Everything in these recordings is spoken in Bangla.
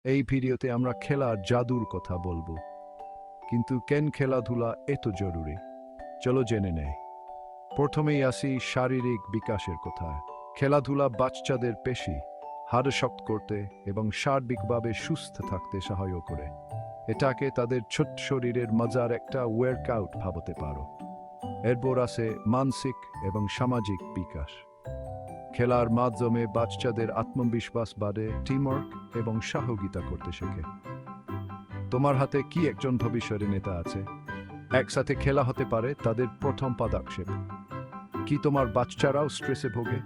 এই ভিডিওতে আমরা খেলার জাদুর কথা বলবো। কিন্তু কেন খেলাধুলা এত জরুরি, চলো জেনে নেই। প্রথমেই আসি শারীরিক বিকাশের কথায়। খেলাধুলা বাচ্চাদের পেশি, হাড় শক্ত করতে এবং সার্বিকভাবে সুস্থ থাকতে সাহায্য করে। এটাকে তাদের ছোট শরীরের মজার একটা ওয়ার্কআউট ভাবতে পারো। এরপর আছে মানসিক এবং সামাজিক বিকাশ। খেলার মাধ্যমে বাচ্চাদের আত্মবিশ্বাস বাড়ে, টিমওয়ার্ক এবং সহযোগিতা করতে শেখে। তোমার হাতে কি একজন ভবিষ্যতের নেতা আছে? একসাথে খেলা হতে পারে তাদের প্রথম পদক্ষেপ। কি তোমার বাচ্চারাও স্ট্রেসে ভোগে?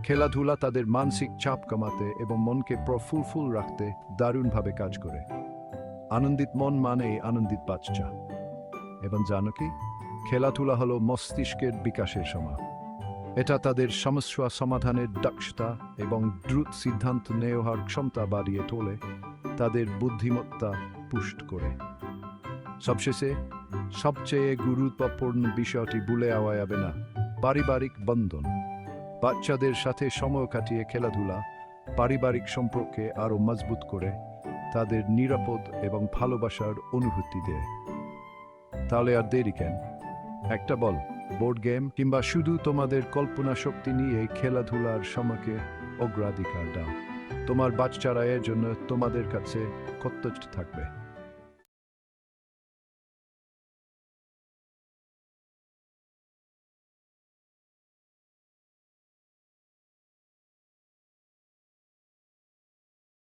খেলাধুলা তাদের মানসিক চাপ কমাতে এবং মনকে প্রফুল্ল রাখতে দারুণভাবে কাজ করে। আনন্দিত মন মানেই আনন্দিত বাচ্চা। এবং জানো কি, খেলাধুলা হলো মস্তিষ্কের বিকাশের সময়। এটা তাদের সমস্যা সমাধানের দক্ষতা এবং দ্রুত সিদ্ধান্ত নেওয়ার ক্ষমতা বাড়িয়ে তোলে, তাদের বুদ্ধিমত্তা পুষ্ট করে। সবশেষে সবচেয়ে গুরুত্বপূর্ণ বিষয়টি ভুলে যাওয়া যাবে না, পারিবারিক বন্ধন। বাচ্চাদের সাথে সময় কাটিয়ে খেলাধুলা পারিবারিক সম্পর্কে আরও মজবুত করে, তাদের নিরাপদ এবং ভালোবাসার অনুভূতি দেয়। তাহলে আর দেরি কেন? একটা বল, বোর্ড গেম কিংবা শুধু তোমাদের কল্পনা শক্তি নিয়ে খেলাধুলার সময়কে অগ্রাধিকার দাও। তোমার বাচ্চারা এর জন্য তোমাদের কাছে কৃতজ্ঞ থাকবে।